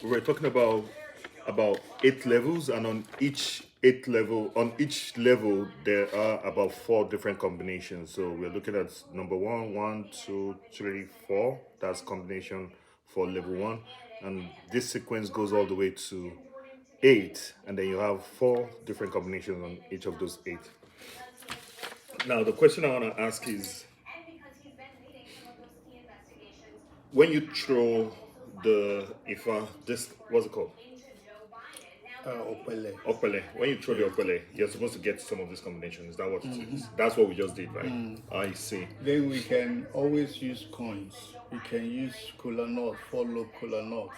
we're talking about 8 levels, and on each level there are about 4 different combinations. So we're looking at number one, two, three, four. That's combination for level one, and this sequence goes all the way to eight, and then you have 4 different combinations on each of those eight. Now the question I want to ask is, when you throw the ifa, this what's it called? Opele. Opele. When you throw the opele, you're supposed to get some of this combination. Is that what it is? That's what we just did, right? I see. Then we can always use coins. We can use kola nut, 4 lobe kola nut.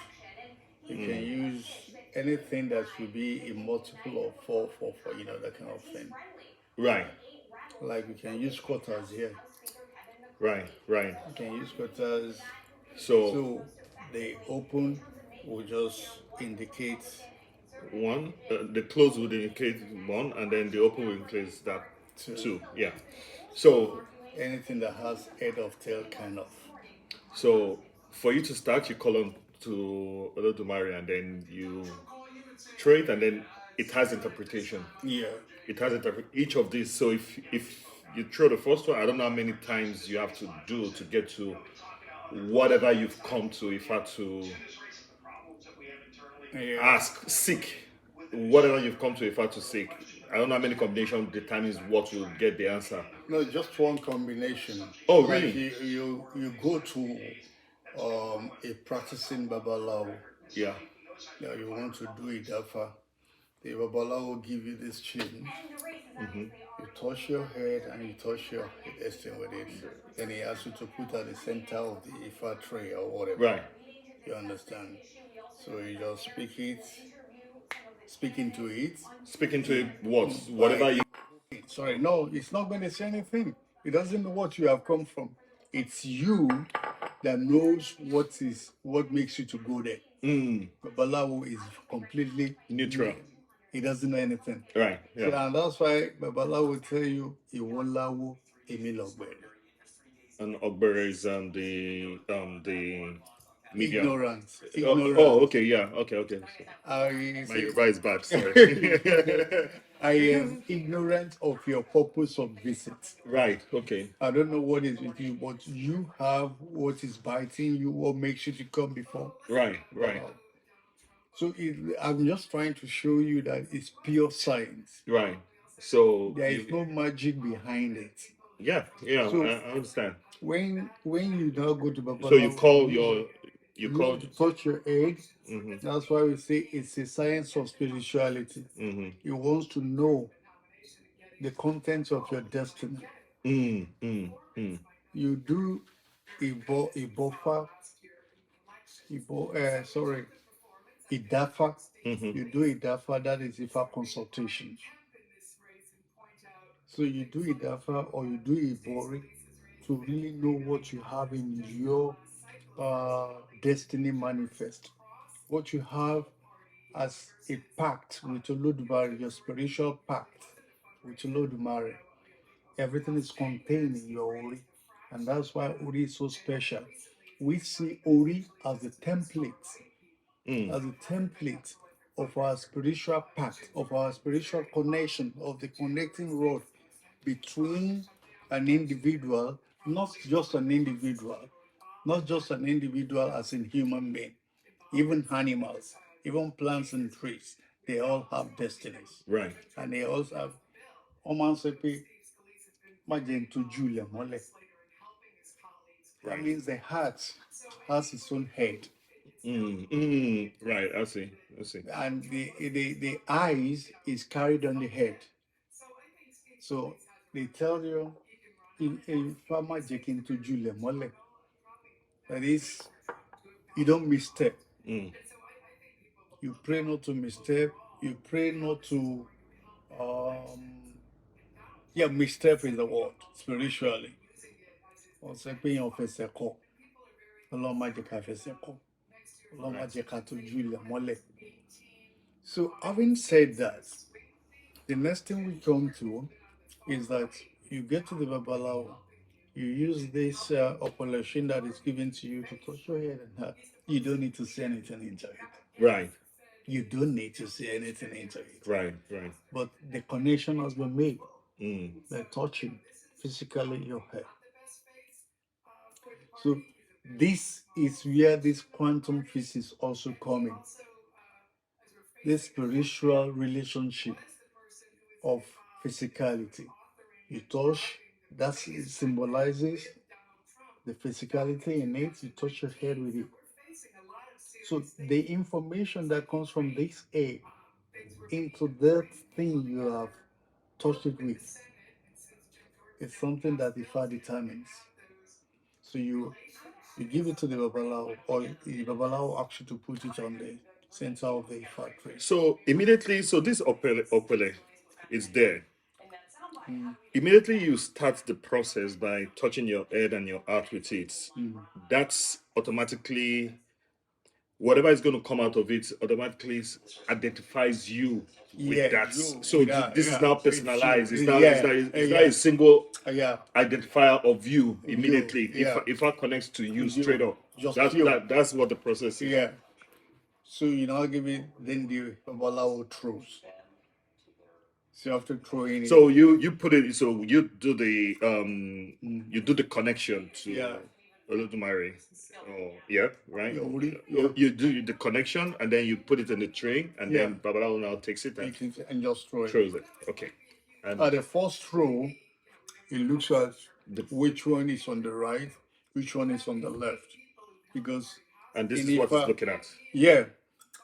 We can use anything that should be a multiple of 4, that kind of thing. Right, Like we can use quarters here. right. We can use quarters. So So the open will just indicate one, the close would indicate one, and then the open will indicate that two. two. Yeah. So So anything that has head of tail kind of. so for you to start, you call on to Olodumare, and then you throw it, and then it has interpretation. Yeah. It has each of these. So if you throw the first one, I don't know how many times you have to do to get to whatever you've come to. If I had to Yeah. ask, seek whatever you've come to, if I had to seek, I don't know how many combinations determines what will get the answer. No, just one combination. Oh, Like really? you go to a practicing babalawo. Yeah. Now you want to do it dafa. The babalawo will give you this chain. You touch your head and you touch your destiny with it. Then he asks you to put at the center of the ifa tray or whatever. Right. You understand? So you just speak into it. Speaking to it, whatever you. Sorry, no, it's not going to say anything. It doesn't know what you have come from. It's you that knows what makes you to go there. But Balawo is completely Neutral. He doesn't know anything. Right. So, Yeah. and that's why Babalawo will tell you, Iwolawo Emilogbe. And Ogbere is the medium. Ignorance. Oh, okay, yeah, okay. My Yoruba is bad. Sorry. I am ignorant of your purpose of visit. Right. Okay. I don't know what is with you, but you have what is biting you, what makes you to come before. Right. So I'm just trying to show you that it's pure science. Right. So There is no magic behind it. Yeah. So I understand. when you now go to Babalawo, So you call. to touch your head. That's why we say it's a science of spirituality. He wants to know the contents of your destiny. You do Ibofa, Idafa. You do Idafa, that is Ifa consultation. So you do Idafa or you do Ibori to really know what you have in your destiny manifest. What you have as a pact with Olodumare, your spiritual pact with Olodumare. Everything is contained in your Ori. And that's why Ori is so special. We see Ori as the template of our spiritual pact, of our spiritual connection, of the connecting rod between an individual, not just an individual, as in human being, even animals, even plants and trees, they all have destinies. Right. And they also have Oman Sepe Majen Julia Mole. That means the heart has its own head. Right. I see. And the eyes is carried on the head. So they tell you in Farmer Jekin to Julia Mole. That is, you don't misstep. You pray not to misstep. You pray not to misstep is the word spiritually. Or say pé èèyàn fẹsẹ̀ kọ. Ọlọ́run má jẹ́ ká fẹsẹ̀ kọ. Ọlọ́run má jẹ́ ká tójú ilẹ̀ mọ́lẹ̀. So having said that, the next thing we come to is that you get to the Babalawo, You use this operation that is given to you to touch your head and heart. You don't need to say anything into it. Right. You don't need to say anything into it. Right. Right. But the connection has been made Mm. by touching physically your head. So this is where this quantum physics also come in. This spiritual relationship of physicality. You touch, that symbolizes the physicality in it. You touch your head with it. So the information that comes from this egg into that thing you have touched it with is something that the Ifa determines. So you give it to the Babalawo, or the Babalawo asks you to put it on the center of the Ifa tray. So immediately, so this opele is there. Mm. Immediately you start the process by touching your head and your heart with it. Mm. That's automatically whatever is going to come out of it automatically identifies you with Yeah, that. you So with that, this is yeah, now it's you. personalized. It's Yeah, it's not yeah, a single yeah, identifier of you you, immediately. yeah, If I connects to you you, straight up, just pure. that's what the process is. Yeah. So you now give it, then the Babalawo throws. So you have to throw in So it. you put it. So you do the Mm. you do the connection to Yeah. Olodumare. Oh yeah, right. Yeah. You do the connection and then you put it in the tray and Yeah. then Babalawo now takes it and And just throw it. throws it. Okay. And At the first throw, it looks at the, which one is on the right, which one is on the left. Because and this in is what it's Ifa, looking at. yeah.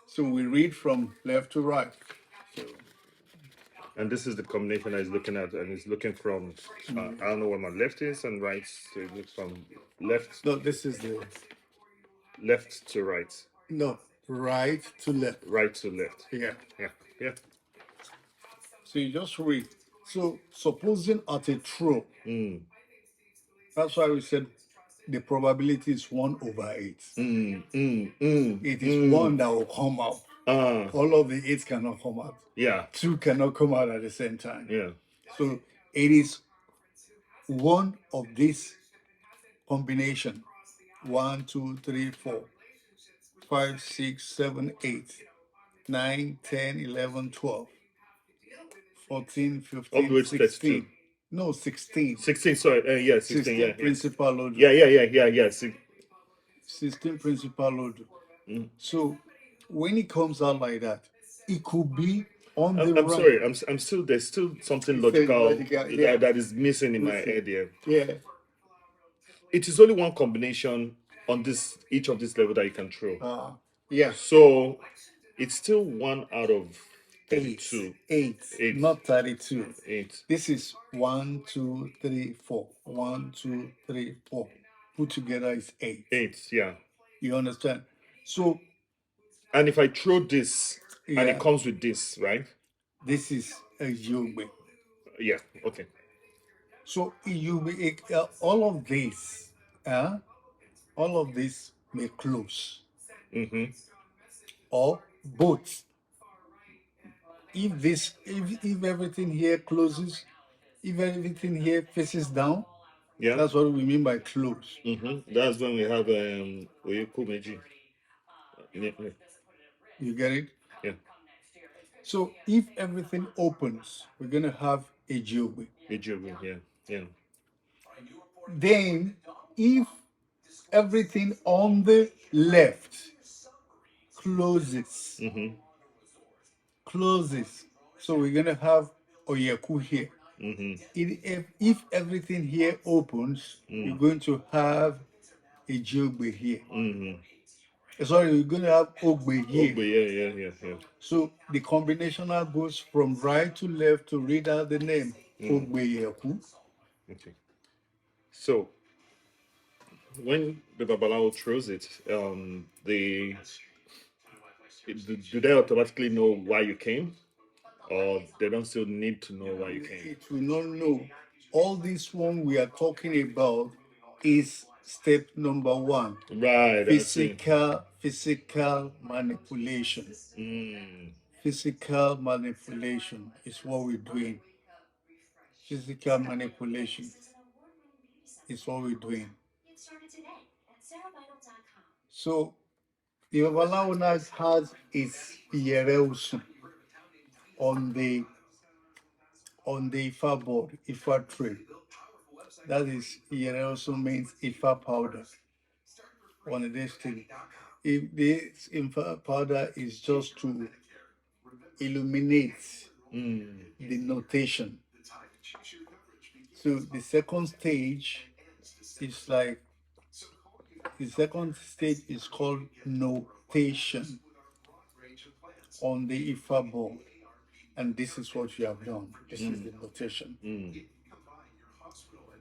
So we read from left to right. So And this is the combination that it's looking at, and it's looking from I don't know where my left is and right. So it looks from left no, this is the left to right, no right to left. right to left. Yeah. Yeah, yeah. So you just read. So supposing at a throw, Mm, that's why we said the probability is 1/8. It is one that will come out. All of the 8 cannot come out. Yeah. 2 cannot come out at the same time. Yeah. So it is one of this combination. 1, 2, 3, 4, 5, 6, 7, 8, 9, 10, 11, 12, 14, All the 15, way to 32. 16. No, 16. 16, sorry. Yeah, 16. 16 Yeah, yeah. principal load. Yeah. 16 principal load. Mm. So when it comes out like that, it could be on the I'm right. sorry. I'm still there's still something logical yeah. that is missing in my Listen. head here. Yeah. It is only one combination on this each of this level that you can throw. Yeah. So it's still 1 out of 8. 32. 8. 8. Not 32. 8. This is 1, 2, 3, 4. 1, 2, 3, 4. Put together is 8. 8, yeah. You understand? So, and if I throw this and yeah, it comes with this, right? this is a Yobe. Yeah, okay. So all of this, all of this may close, or both. If everything here closes, if everything here faces down, Yeah. that's what we mean by close. That's when we have Oyekumeji. Yeah. You get it? Yeah. So if everything opens, we're gonna have a Jobe. Yeah. Then, if everything on the left closes, so we're gonna have Oyeku here. If everything here opens, you're going to have a Jobe here. Sorry, you're going to have Ogbe here. Ogbe, yeah. So the combination now goes from right to left to read out the name Ogbe. Okay. So when the Babalawo throws it, do they automatically know why you came? Or they don't still need to know why you came? It will not know. All this one we are talking about is step number 1. Right. Physical manipulation. Physical manipulation is what we're doing. Physical manipulation. is what we're doing. So the Babalawo now has its Iyere on the Ifa board, Ifa tray. That is Iyere means Ifa powder on this thing. If this Ifa powder is just to illuminate the notation. So the second stage is like the second stage is called notation on the IFA board. And this is what you have done. This is the notation.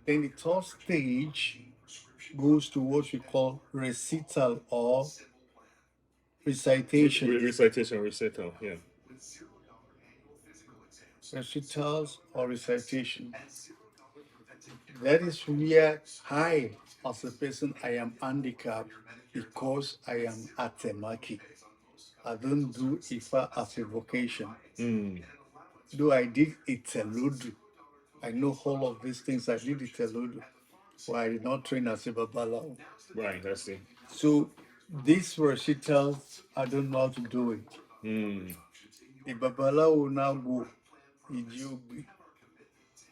Then the third stage goes to what we call recital or recitation. Recital, yeah. Recitals or recitation. That is where I, as a person, I am handicapped because I am atemaki. I don't do IFA as a vocation. Though I did Iteludu. I know all of these things. I did Iteludu. But I did not train as a Babalawo. Right, I see. So these recitals, I don't know how to do it. The Babalawo now go Ijiobi.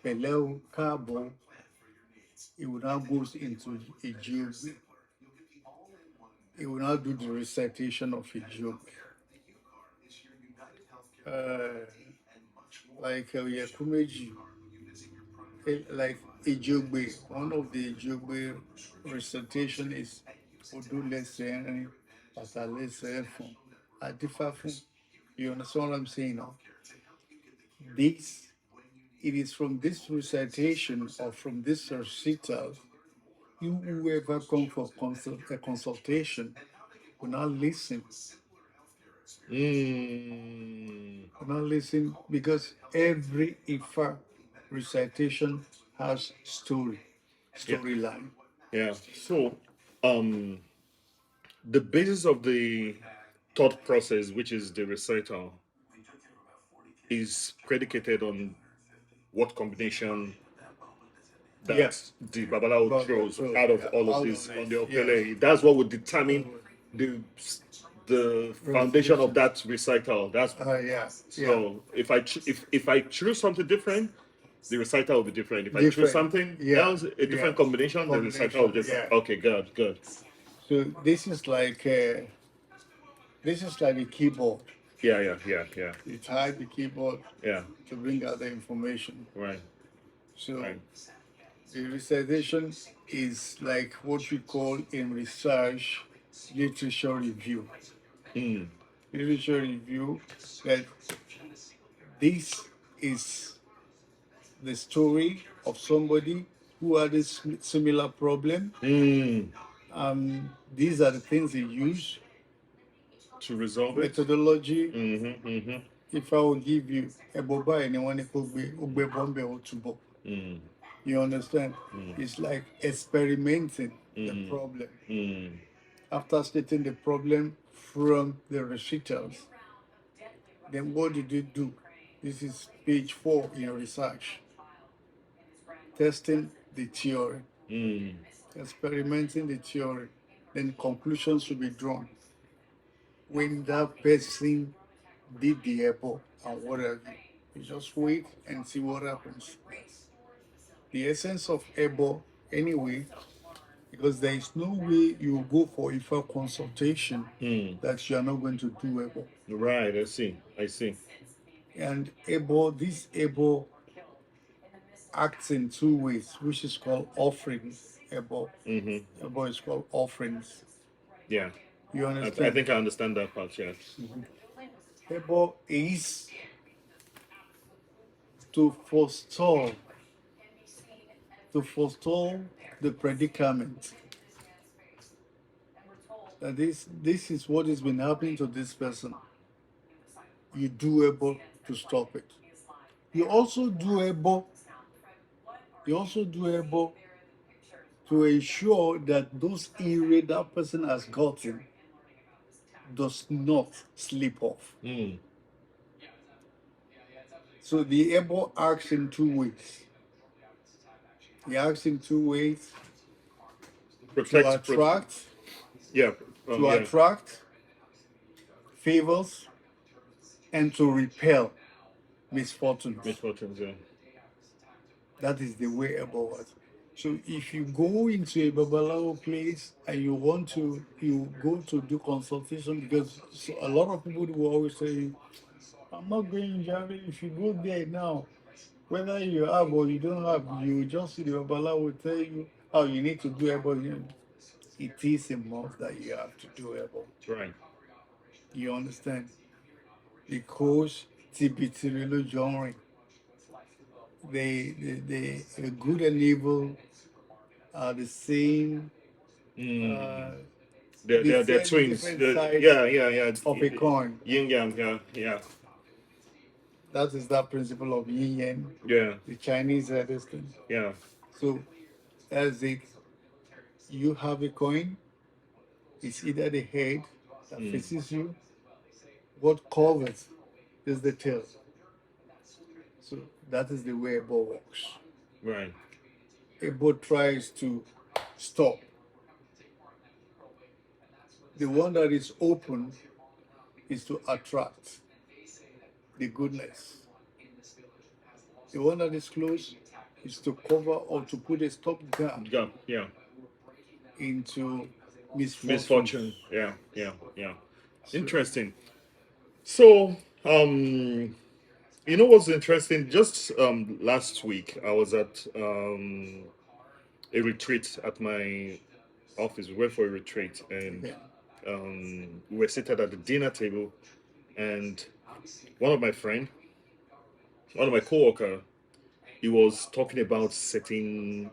Peleo Kabo. He will now go into Ijiobi. He will now do the recitation of Ijiobi. Like Yakumeji, like Ijogbe, one of the Ijogbe recitation is Odu Lesserin, Pata Lesserifun, Adifafun. You understand what I'm saying now? This, it is from this recitation or from this recital, you whoever come for a consultation will not listen. Will not listen because every Ifa recitation has storyline. Yeah. So, the basis of the thought process, which is the recital, is predicated on what combination that Yes. the Babalawo throws out of all of these on the Okele. Yes. That's what would determine the the foundation of that recital. That's Yeah. so. If I choose something different, the recital will be different. If I choose something else, a different combination, the recital will be different. Yeah. Okay, good. So this is like a keyboard. Yeah. You type the keyboard Yeah. to bring out the information. Right. So Right. the recitation is like what we call in research literature review. Literature review, that this is the story of somebody who had a similar problem. These are the things they use To resolve it. methodology. If I will give you a boba anyone tubo. You understand? It's like experimenting the problem. After stating the problem from the recitals, then what did you do? This is page 4 in your research. Testing the theory, experimenting the theory, then conclusions should be drawn. When that person did the apple and whatever, you just wait and see what happens. The essence of able, anyway, because there is no way you go for IFA consultation that you are not going to do able. Right. I see. And able, this able acts in 2 ways, which is called offerings. Able is called offerings. Yeah. You understand? I think I understand that part. Yeah. Able is to forestall the predicament. That this is what has been happening to this person. You do able to stop it. You also do able to ensure that those area that person has gotten does not slip off. So the able acts in 2 ways. He acts in two ways: to Protect, attract, yeah, to yeah, attract favors, and to repel misfortunes. misfortunes, yeah. That is the way about it. So if you go into a babalawo place and you go to do consultation, because so a lot of people will always say, I'm not going Javi. If you go there now, whether you have or you don't have, you just see the babalawo will tell you how you need to do it, but it is a must that you have to do it. Right. You understand? Because TBT genre, the good and evil are the same, Mm. uh, They're twins. different sides Yeah, yeah, yeah. of a coin. Yin yang, yeah, yeah, That is that principle of yin yang, yeah, the Chinese this thing. yeah. So as it, you have a coin, it's either the head that Mm. faces you, what covers is the tail. So that is the way a ball works. Right. A boat tries to stop. The one that is open is to attract the goodness. The one that is closed is to cover or to put a stop gap Yeah, yeah. into misfortunes. Misfortune. Yeah, yeah, yeah. So, Interesting. So, you know what's interesting? Just last week, I was at a retreat at my office. We went for a retreat, and okay. we were seated at the dinner table, and one of my friend, one of my coworker, he was talking about certain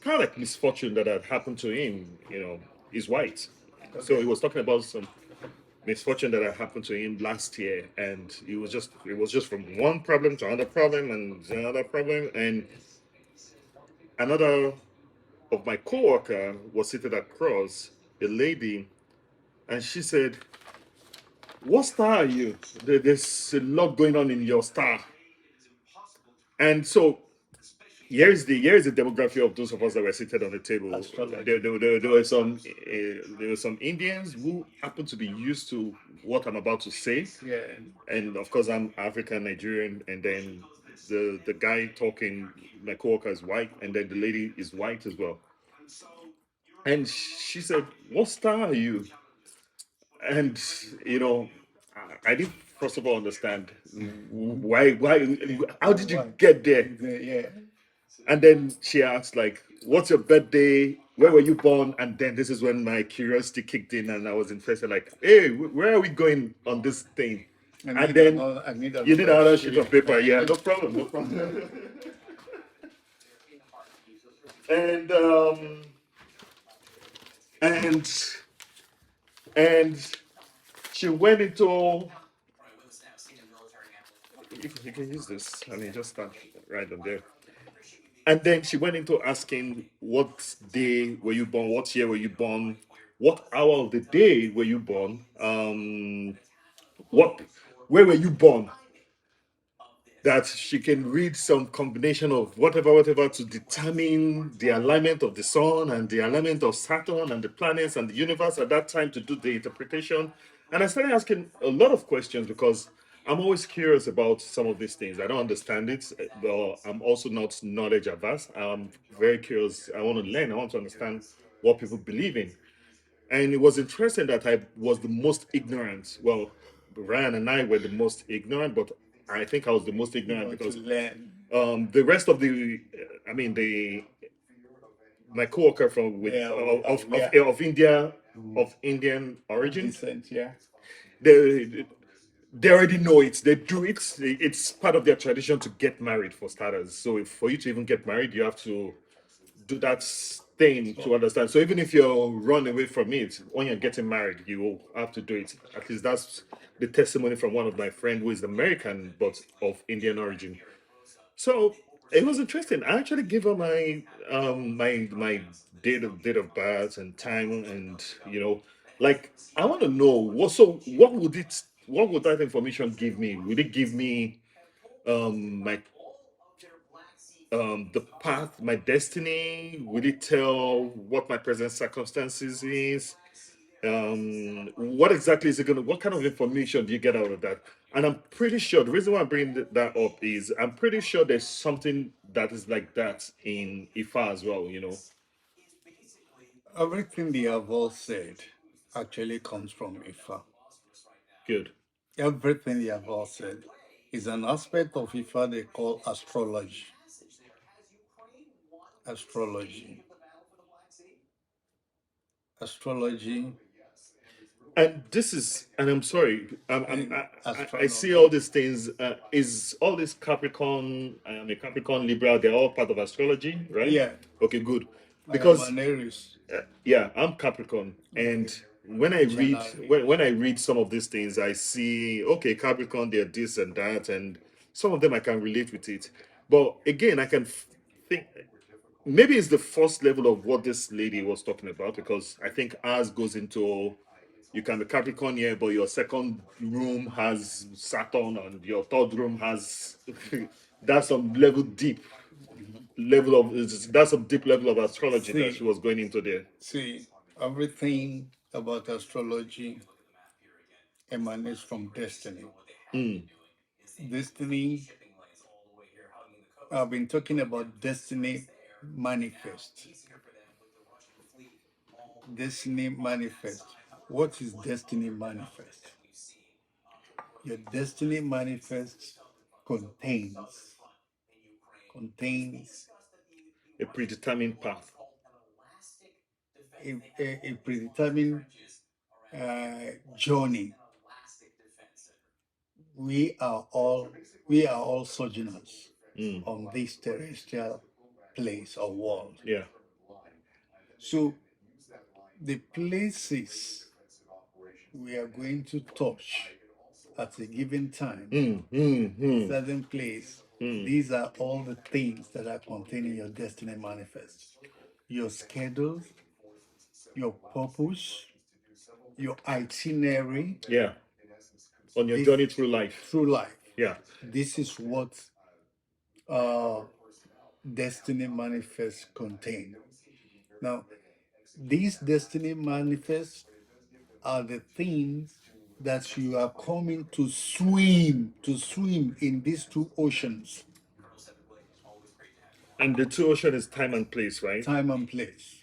kind of like misfortune that had happened to him. You know, he's white, so Okay. he was talking about some misfortune that had happened to him last year, and it was just from one problem to another problem and another problem, and another of my coworker was seated across, a lady, and she said, "What star are you? There's a lot going on in your star." And so here's the demography of those of us that were seated on the table. Astrology. There were some Indians who happened to be used to what I'm about to say, Yeah. and of course I'm African Nigerian, and then the guy talking, my coworker is white, and then the lady is white as well. And she said, "What star are you?" And you know, I didn't first of all understand why how did you Why? get there? Yeah. And then she asked, like, "What's your birthday? Where were you born?" And then this is when my curiosity kicked in, and I was interested, like, "Hey, where are we going on this thing?" And then I need you need another another sheet sheet of of paper. Yeah, pen. no problem, no problem. and and and she went into. You can use this. I mean, just start right on there. And then she went into asking, what day were you born? What year were you born? What hour of the day were you born? What, where were you born? That she can read some combination of whatever to determine the alignment of the sun and the alignment of Saturn and the planets and the universe at that time to do the interpretation. And I started asking a lot of questions because I'm always curious about some of these things. I don't understand it, but I'm also not knowledge averse. I'm very curious. I want to learn. I want to understand what people believe in. And it was interesting that I was the most ignorant. Well, Ryan and I were the most ignorant, but I think I was the most You ignorant know, to because learn. the rest of the, I mean, the my coworker from with Yeah, yeah. of India, of Indian origin, Decent, yeah. they they already know it. They do it. It's part of their tradition to get married for starters. So if, for you to even get married, you have to do that thing to So, understand. So even if you're run away from it, when you're getting married, you will have to do it. At least that's the testimony from one of my friend who is American but of Indian origin. So it was interesting. I actually gave her my my date of birth and time, and like I want to know what would that information give me? Would it give me my the path, my destiny? Will it tell what my present circumstances is? What exactly is it gonna? What kind of information do you get out of that? And I'm pretty sure the reason why I'm bringing that up is I'm pretty sure there's something that is like that in Ifa as well. You know, Everything they have all said actually comes from Ifa. good. Everything they have all said is an aspect of Ifa they call astrology. Astrology. Astrology And this is, and I'm sorry, and I see astronomy. all these things. Is all this Capricorn? I am a Capricorn, Libra. They're all part of astrology, right? Yeah, Okay, good. I am Because an Aries. yeah, I'm Capricorn, and Okay. when I read January. when I read some of these things, I see okay, Capricorn, they're this and that, and some of them I can relate with it. But again, I can think maybe it's the first level of what this lady was talking about because I think ours goes into you can be Capricorn here, but your second room has Saturn and your third room has that's some level deep level of that's some deep level of astrology that she See, was going into there. see, everything about astrology emanates from destiny. Mm, Destiny, I've been talking about destiny manifest. Destiny manifest. What is destiny manifest? Your destiny manifest contains contains a predetermined path. a predetermined journey. We are all we are all sojourners Mm, on this terrestrial place or world. yeah. So the places we are going to touch at a given time, Mm, mm, mm, certain place, mm. these are all the things that are contained in your destiny manifest. Your schedule, your purpose, your itinerary, Yeah. On your this journey through life. through life. Yeah. This is what uh, destiny manifest contain. Now, these destiny manifests are the things that you are coming to swim in these two oceans, And the two ocean is time and place, right? time and place.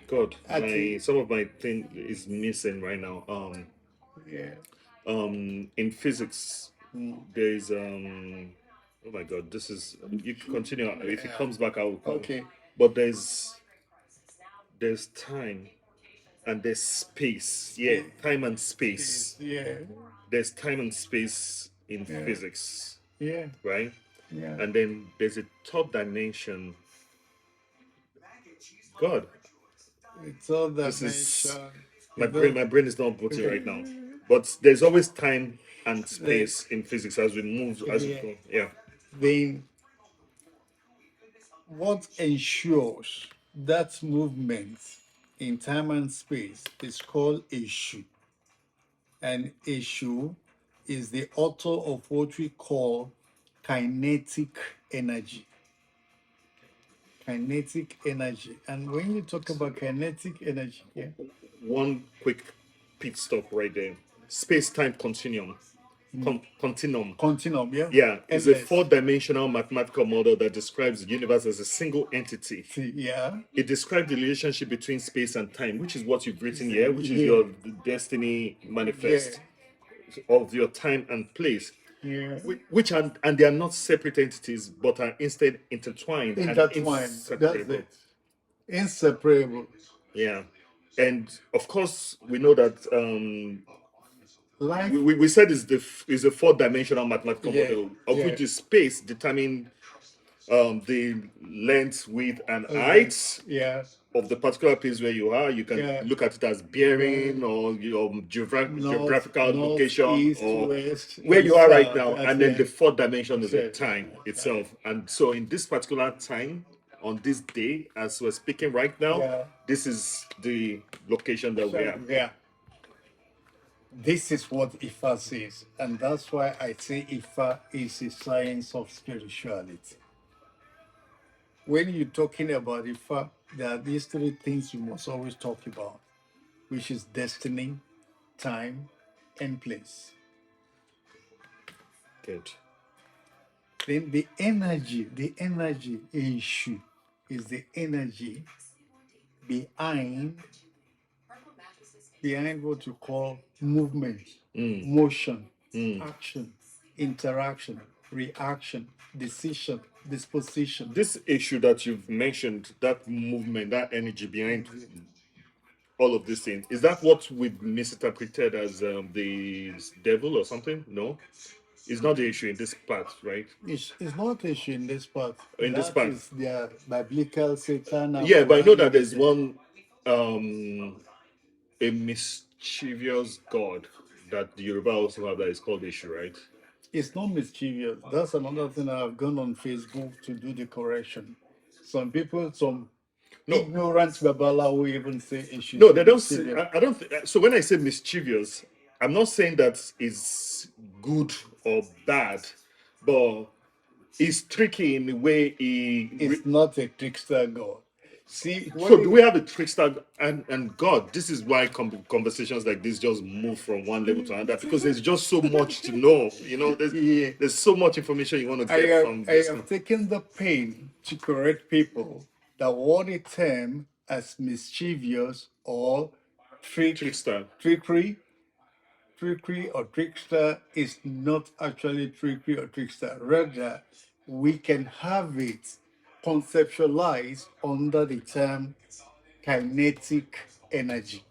God, At my a, some of my thing is missing right now. yeah. In physics, Mm. there's oh my God, this is you can continue. If it Yeah. comes back, I will come. Okay. But there's time and there's space. Yeah, Space. time and Space. space. Yeah. There's time and space in Yeah. physics, Yeah. right? Yeah. And then there's a third dimension. God, It's all this is dimension. my It's brain. all My brain is not booting right now. But there's always time and the, space in physics as we move as we yeah. go. Yeah. Then what ensures that movement in time and space is called issue. And issue is the author of what we call kinetic energy. Kinetic energy. And when you talk about kinetic energy, yeah, One quick pit stop right there. Space time continuum. Continuum. continuum, yeah, Yeah, is a endless. four-dimensional mathematical model that describes the universe as a single entity. See, yeah, It describes the relationship between space and time, which is what you've written here, which is yeah, your destiny yeah, manifest of your time and place. yeah. Which and they are not separate entities, but are instead intertwined and Intertwined. That's inseparable. it. Inseparable. Yeah, and of course we know that Life. we said is a four-dimensional mathematical Yeah, model of yeah. which the space determine the length, width, and Okay. height Yeah, of the particular place where you are. You can yeah. look at it as Yeah. bearing or your geographical North, location east, or west, where and you are right south. now. That's And then the it. fourth dimension is That's the it. time itself. And so in this particular time, on this day, as we're speaking right now, Yeah. this is the location that we So, are. yeah. This is what Ifa says, and that's why I say Ifa is a science of spirituality. When you're talking about Ifa, there are these three things you must always talk about, which is destiny, time, and place. Good. Then the energy issue is the energy behind behind what you call movement, motion, action, interaction, reaction, decision, disposition. This issue that you've mentioned, that movement, that energy behind all of these things, is that what we've misinterpreted as the devil or something? No, it's not the issue in this part, right? It's not issue in this part. In this That part, is their biblical Satan yeah, but I know that there's appropriated. one, a mischievous god that the Yoruba also have that is called Ishu, right? It's not mischievous. That's another thing I've gone on Facebook to do the correction. Some people, some No, ignorant babalawo even say no, issues they don't. mischievous. I don't. So when I say mischievous, I'm not saying that is good or bad, but it's tricky in the way It's not a trickster God. See, So when do it, we have a trickster and God? This is why conversations like this just move from one level to another because there's just so much to know. You know, yeah, there's so much information you want to I get have, from I this. have taken the pain to correct people that what they term as mischievous or Trickster. trickery, trickery or trickster is not actually trickery or trickster. Rather, we can have it conceptualized under the term kinetic energy.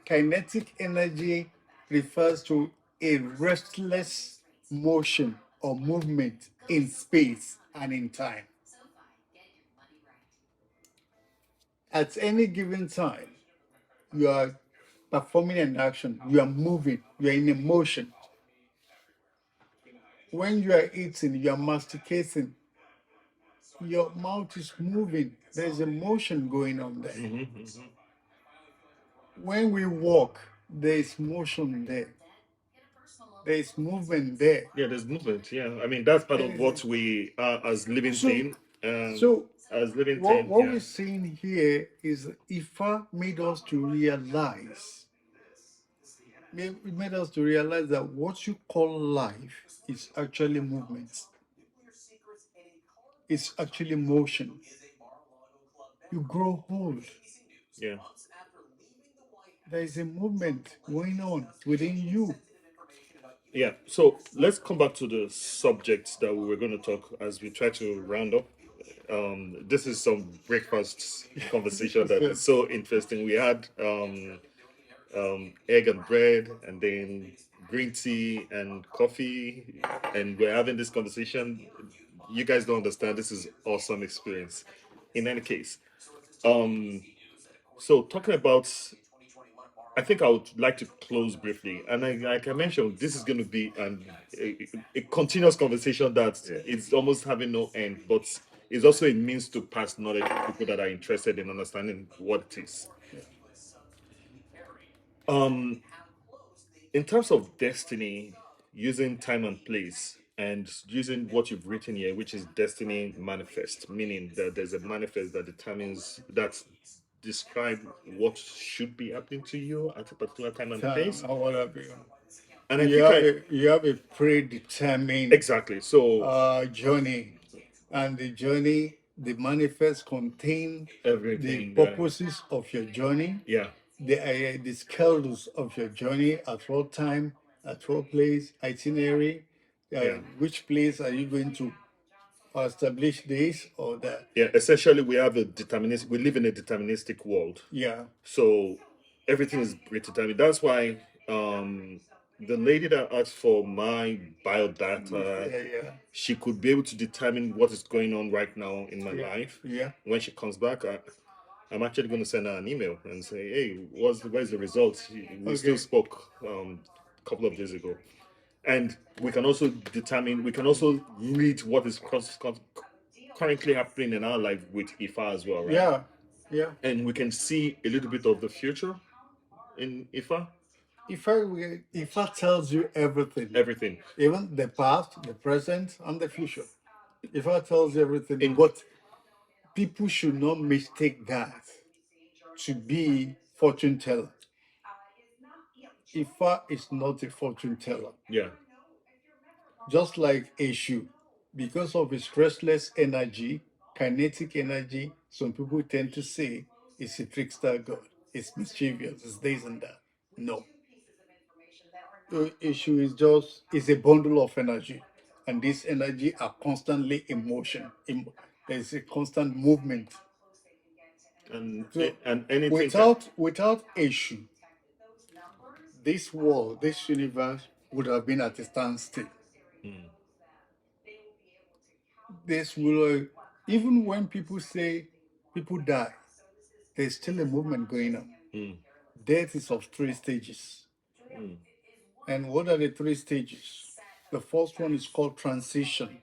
Kinetic energy refers to a restless motion or movement in space and in time. At any given time, you are performing an action, you are moving, you are in a motion. When you are eating, you are masticating, your mouth is moving, there's a motion going on there. When we walk, there is motion there, there is movement there. Yeah, there's movement. Yeah, I mean that's part of And what we are as living so, thing. so As living what, thing. what Yeah. we're seeing here is Ifa made us to realize, it made us to realize that what you call life is actually movement. It's actually motion. You grow old. Yeah. There is a movement going on within you. Yeah. So let's come back to the subjects that we were going to talk as we try to round up. This is some breakfast conversation that is so interesting. We had egg and bread, and then green tea and coffee, and we're having this conversation. You guys don't understand. This is awesome experience. In any case, so talking about, I think I would like to close briefly, and like I mentioned, this is going to be a continuous conversation that it's almost having no end, but it's also a means to pass knowledge to people that are interested in understanding what it is. Um, in terms of destiny, using time and place, and using what you've written here, which is destiny manifest, meaning that there's a manifest that determines that describe what should be happening to you at a particular time and Time place. or whatever. And I think I You have a predetermined exactly so journey, and the journey, the manifest contain the everything. purposes of your journey, Yeah, the schedules of your journey, at what time, at what place, itinerary, yeah, which place are you going to establish this or that. yeah. Essentially, we have a deterministic. We live in a deterministic world. Yeah, So everything is predetermined. That's why the lady that asked for my biodata, yeah, yeah, she could be able to determine what is going on right now in my yeah, life. yeah. When she comes back, I'm actually going to send her an email and say, "Hey, where's the results? We still Okay. spoke a couple of days ago." And we can also determine. We can also read what is currently happening in our life with IFA as well, right? Yeah, yeah. And we can see a little bit of the future in IFA, If I tells you everything, everything. even the past, the present, and the future. Ifa tells you everything, In but people should not mistake that to be fortune teller. Ifa is not a fortune teller. yeah, Just like a shoe, because of its restless energy, kinetic energy, some people tend to say it's a trickster god, it's mischievous, it's this and that. No. The issue is just is a bundle of energy, and this energy are constantly in motion. There's a constant movement. So and anything without a shoe, this world, this universe would have been at a standstill. This will, even when people say people die, there's still a movement going on. Death is of three stages. And what are the three stages? The first one is called transition.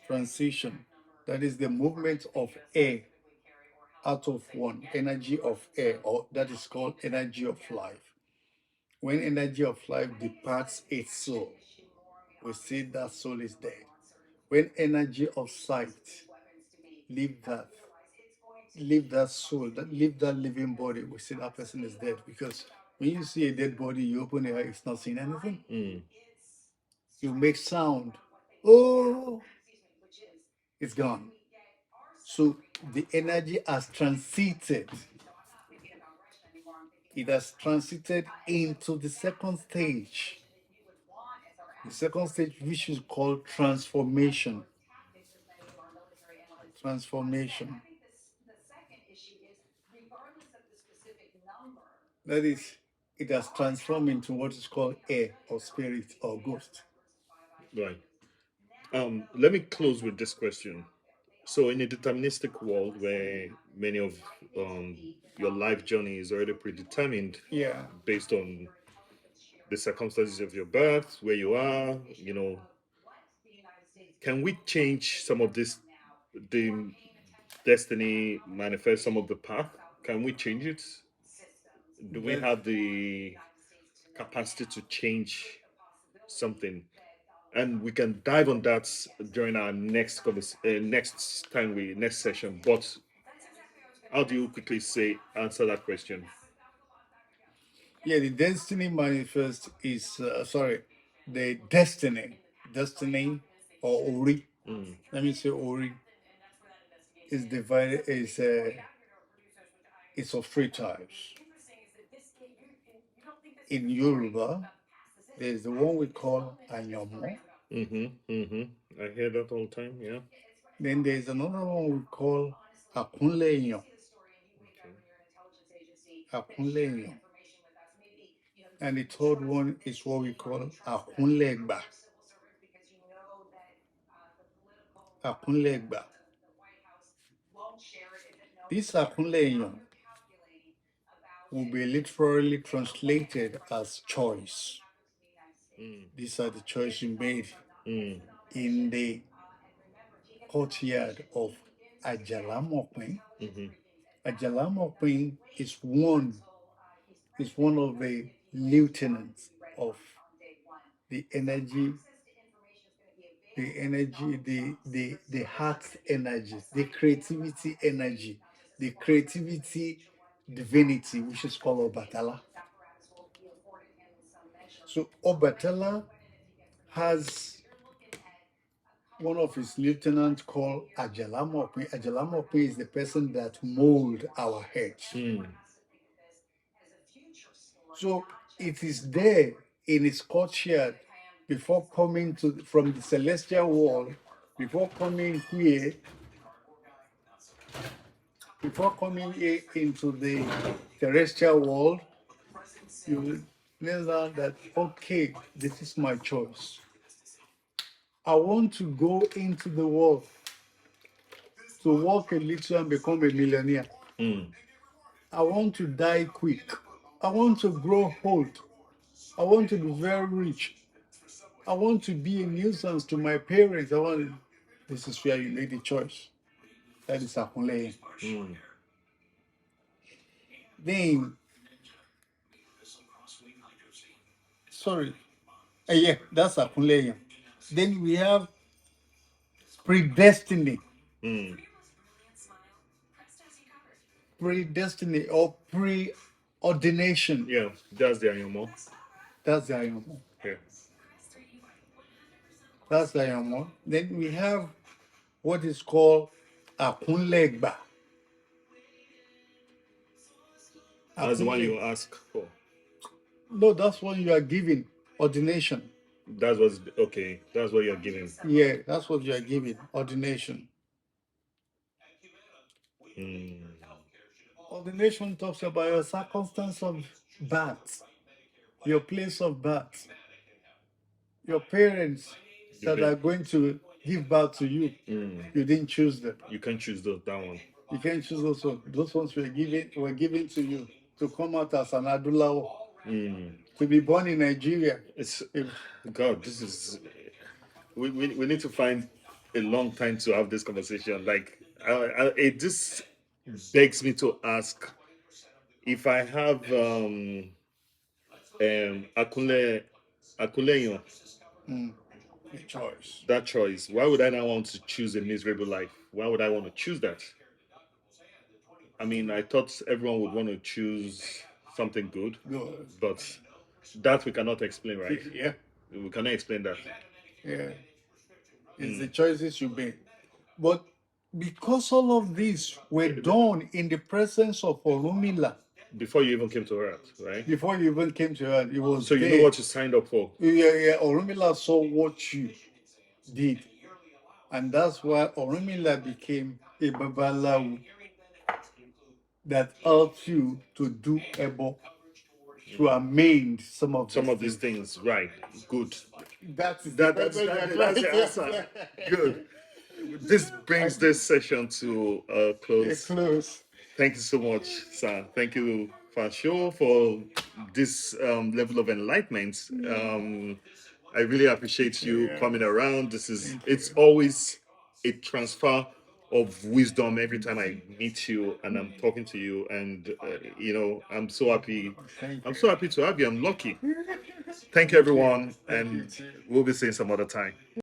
Transition. That is the movement of air out of one, energy of air, or that is called energy of life. When energy of life departs its soul, we say that soul is dead. When energy of sight leave that soul, leave that living body, we say that person is dead. Because when you see a dead body, you open your eye, it's not seeing anything. You make sound, oh, it's gone. So the energy has transited. It has transited into the second stage. The second stage, which is called transformation. Transformation. That is, it has transformed into what is called air or spirit or ghost. right. Let me close with this question. So, in a deterministic world where many of your life journey is already predetermined Yeah. based on the circumstances of your birth, where you are, can we change some of this, the destiny manifest some of the path? Can we change it? Do we That, have the capacity to change something? And we can dive on that during our next time we next session. But how do you quickly say answer that question? yeah, the destiny manifest is sorry, the destiny or ori. Let me say ori is divided is of three types. In Yoruba, there's the one we call Anyomo. I hear that all the time. Yeah. Then there's another one we call Akunleyo. Akunleyo. And the third one is what we call Akunlegba. Akunlegba. This Akunleyo will be literally translated as choice. These are the choices you made in the courtyard of Ajalamokwen. Ajalamokwen is one of the lieutenants of the energy, the heart energy, the creativity energy, the creativity divinity, which is called Obatala. So Obatala has one of his lieutenants called Ajalamope. Ajalamope is the person that mold our heads. So it is there in his courtyard before coming to from the celestial world, before coming here, before coming here into the terrestrial world, you know that okay, this is my choice. I want to go into the world to work a little and become a millionaire. I want to die quick. I want to grow old. I want to be very rich. I want to be a nuisance to my parents. This is where you make the choice. That is Akunle. Then, sorry. Yeah, that's Akunle. Then we have predestiny, Mm. predestiny or preordination. Yeah, that's the animal. That's the Ayomo. Yeah. That's the Ayomo. Then we have what is called Akunlegba. That's the one Akunle. you ask for. No, that's what you are giving ordination. That's what's okay. That's what you're giving. Yeah, that's what you are giving ordination. Mm. Ordination talks about your circumstance of birth, your place of birth, your parents You've that been. are going to give birth to you. Mm. You didn't choose them. You can choose that one. You can't choose those ones. Those ones were given to you to come out as an Adulawo, Mm. to be born in Nigeria. It's If- God. This is. We need to find a long time to have this conversation. Like, this begs me to ask if I have Akule Akuleyon, mm, a choice. that choice. Why would I not want to choose a miserable life? Why would I want to choose that? I mean, I thought everyone would want to choose something good, Good. but that we cannot explain, right? Yeah, We cannot explain that. yeah. It's the choices you make. But because all of these were done in the presence of Orunmila, Before you even came to Earth, right? before you even came to her, it was So you know there. what you signed up for. Yeah, Orunmila saw what you did. And that's why Orunmila became a Babalawo that helped you to do Ebo, to amend some of Some these of these things. things, right? Good. That is That's the answer. Good. This brings this session to a close. Close. Thank you so much, sir. Thank you, Fasho, for this level of enlightenment. I really appreciate you Yeah. coming around. This is Thank it's you. always a transfer of wisdom every time I meet you and I'm talking to you, and I'm so happy. Thank I'm you. so happy to have you. I'm lucky. Thank you, everyone, Thank you and too. we'll be seeing some other time.